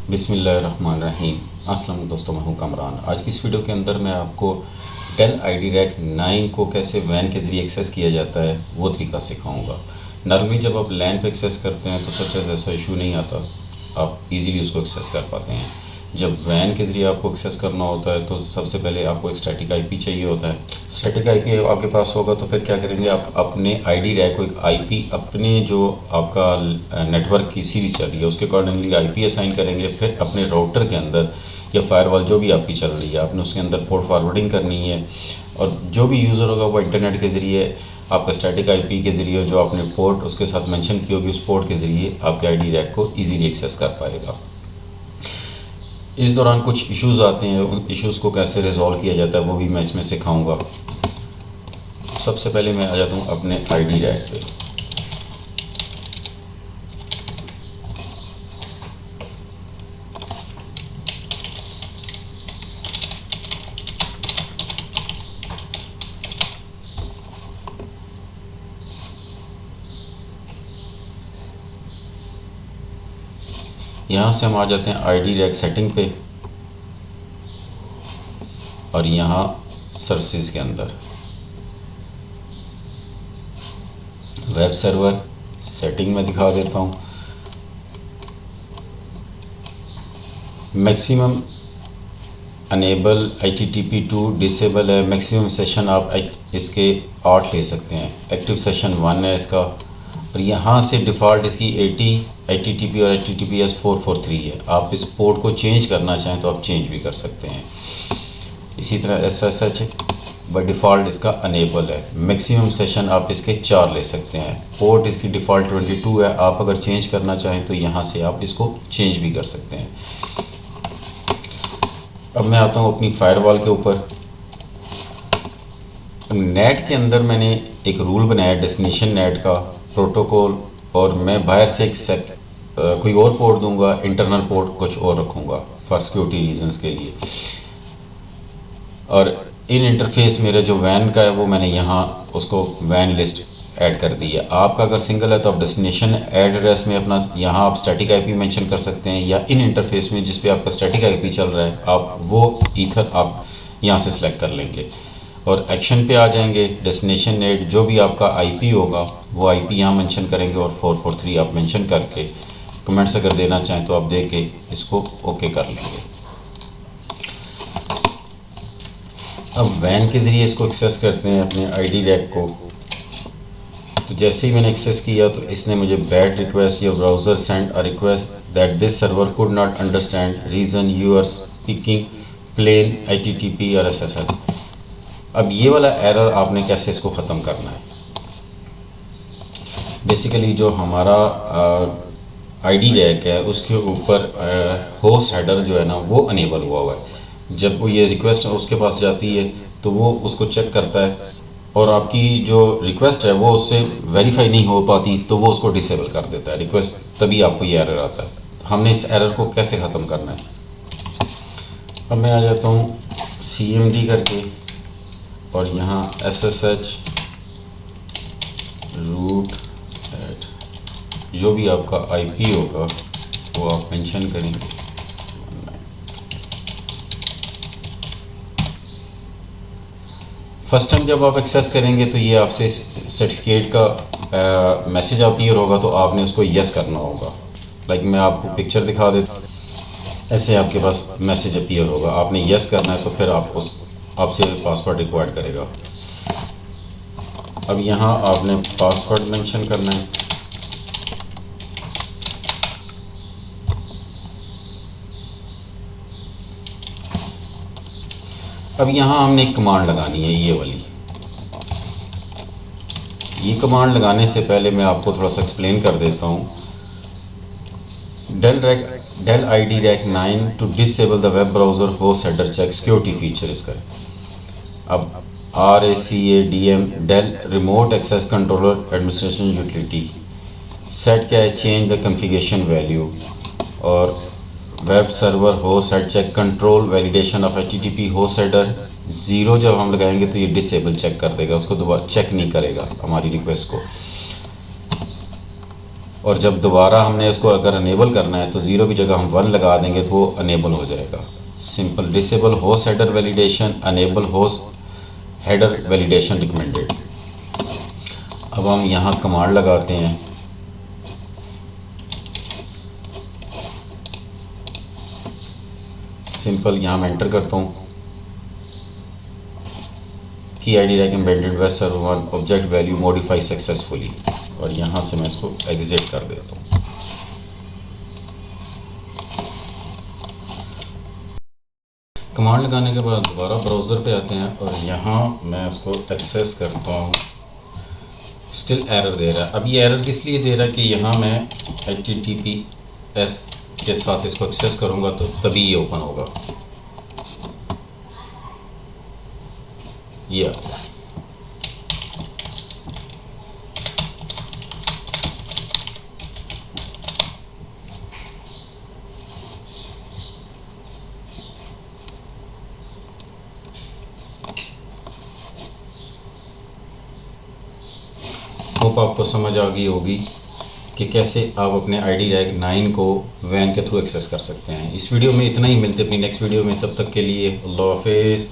बिस्मिल्लाहिर्रहमानिर्रहीम। अस्सलाम दोस्तों, मैं हूं कमरान। आज की इस वीडियो के अंदर मैं आपको डेल आईडी रैक 9 को कैसे वैन के ज़रिए एक्सेस किया जाता है वो तरीका सिखाऊंगा। नॉर्मली जब आप लैन पे एक्सेस करते हैं तो सच ऐसा इशू नहीं आता, आप इजीली उसको एक्सेस कर पाते हैं। जब वैन के ज़रिए आपको एक्सेस करना होता है तो सबसे पहले आपको एक स्टैटिक आईपी चाहिए होता है। स्टैटिक आईपी आपके पास होगा तो फिर क्या करेंगे, आप अपने आईडी रैक को एक आईपी अपने जो आपका नेटवर्क की सीरीज चल रही है उसके अकॉर्डिंगली आईपी असाइन करेंगे। फिर अपने राउटर के अंदर या फायरवॉल जो भी आपकी चल रही है आपने उसके अंदर पोर्ट फॉरवर्डिंग करनी है, और जो भी यूज़र होगा वो इंटरनेट के ज़रिए आपका स्टैटिक आईपी के ज़रिए जो आपने पोर्ट उसके साथ मेंशन की होगी उस पोर्ट के ज़रिए आपके आईडी रैक को इजीली एक्सेस कर पाएगा। इस दौरान कुछ इश्यूज़ आते हैं, उन इश्यूज़ को कैसे रिजॉल्व किया जाता है वो भी मैं इसमें सिखाऊंगा। सबसे पहले मैं आ जाता हूँ अपने आईडी रैक पे। यहाँ से हम आ जाते हैं आईडी रैक सेटिंग पे और यहाँ सर्विसेज के अंदर वेब सर्वर सेटिंग में दिखा देता हूँ। Maximum enable HTTP to disable है। मैक्सिमम सेशन आप इसके 8 ले सकते हैं। एक्टिव सेशन 1 है इसका, और यहाँ से डिफ़ॉल्ट इसकी 80 HTTP और HTTPS 443 है। आप इस पोर्ट को चेंज करना चाहें तो आप चेंज भी कर सकते हैं। इसी तरह SSH बाय डिफ़ॉल्ट इसका अनेबल है। मैक्सिमम सेशन आप इसके 4 ले सकते हैं। पोर्ट इसकी डिफ़ॉल्ट 22 है। आप अगर चेंज करना चाहें तो यहाँ से आप इसको चेंज भी कर सकते हैं। अब मैं आता हूँ अपनी फायरवॉल के ऊपर। नेट के अंदर मैंने एक रूल बनाया डेस्टिनेशन नेट का प्रोटोकॉल, और मैं बाहर से एक कोई और पोर्ट दूंगा, इंटरनल पोर्ट कुछ और रखूँगा फॉर सिक्योरिटी रीजंस के लिए। और इन इंटरफेस मेरा जो वैन का है वो मैंने यहाँ उसको वैन लिस्ट ऐड कर दी है। आपका अगर सिंगल है तो आप डेस्टिनेशन एड्रेस में अपना यहाँ आप स्टैटिक आईपी मेंशन कर सकते हैं, या इन इंटरफेस में जिस पे आपका स्टैटिक आईपी चल रहा है आप वो ईथर आप यहाँ से सिलेक्ट कर लेंगे और एक्शन पे आ जाएंगे। डेस्टिनेशन नेट जो भी आपका आईपी होगा वो आईपी यहाँ मेंशन करेंगे और 443 आप मेंशन करके कमेंट्स अगर देना चाहें तो आप दे के इसको ओके कर लेंगे। अब वैन के ज़रिए इसको एक्सेस करते हैं अपने आईडी रैक को। तो जैसे ही मैंने एक्सेस किया तो इसने मुझे बैड रिक्वेस्ट या browser sent a request that this server could not understand reason you are speaking plain HTTP और SSL। अब ये वाला एरर आपने कैसे इसको ख़त्म करना है। बेसिकली जो हमारा आईडी रैक है उसके ऊपर होस्ट हेडर जो है ना वो अनेबल हुआ है। जब वो ये रिक्वेस्ट उसके पास जाती है तो वो उसको चेक करता है, और आपकी जो रिक्वेस्ट है वो उससे वेरीफाई नहीं हो पाती तो वो उसको डिसेबल कर देता है रिक्वेस्ट, तभी आपको ये एरर आता है। तो हमने इस एरर को कैसे ख़त्म करना है। अब मैं आ जाता हूँ CMD करके और यहाँ SSH रूट जो भी आपका IP होगा वो आप मेंशन करेंगे। फर्स्ट टाइम जब आप एक्सेस करेंगे तो ये आपसे सर्टिफिकेट का मैसेज अपीयर होगा तो आपने उसको यस करना होगा। लाइक मैं आपको पिक्चर दिखा देता हूँ, ऐसे आपके पास मैसेज अपीयर होगा, आपने यस करना है तो फिर आपसे पासवर्ड रिक्वायर्ड करेगा। अब यहाँ आपने पासवर्ड मेंशन करना है। अब यहाँ हमने एक कमांड लगानी है, ये वाली। ये कमांड लगाने से पहले मैं आपको थोड़ा सा एक्सप्लेन कर देता हूँ। Dell iDRAC 9 to disable the web browser host header check security feature इसका है। अब RACADM Dell remote access controller administration utility set क्या है, चेंज द कॉन्फ़िगरेशन वैल्यू, और web server host head check control validation of HTTP host header 0 जब हम लगाएंगे तो ये डिसेबल चेक कर देगा, उसको दोबारा चेक नहीं करेगा हमारी रिक्वेस्ट को। और जब दोबारा हमने इसको अगर अनेबल करना है तो 0 की जगह हम 1 लगा देंगे तो वो अनेबल हो जाएगा। Simple. Disable host header validation, enable host header validation recommended. अब हम यहाँ कमांड लगाते हैं, सिंपल। यहाँ मैं एंटर करता हूँ की I D rack embedded web server 1 object value modify successfully, और यहाँ से मैं इसको एग्जिट कर देता हूँ। कमांड लगाने के बाद दोबारा ब्राउज़र पे आते हैं और यहाँ मैं इसको एक्सेस करता हूँ। स्टिल एरर दे रहा है। अब ये एरर किस लिए दे रहा है कि यहाँ मैं HTTPS के साथ इसको एक्सेस करूँगा तो तभी ये ओपन होगा। ये होप आपको समझ आ गई होगी कि कैसे आप अपने ID रैक 9 को वैन के थ्रू एक्सेस कर सकते हैं। इस वीडियो में इतना ही, मिलते अपनी नेक्स्ट वीडियो में, तब तक के लिए अल्लाह हाफिज़।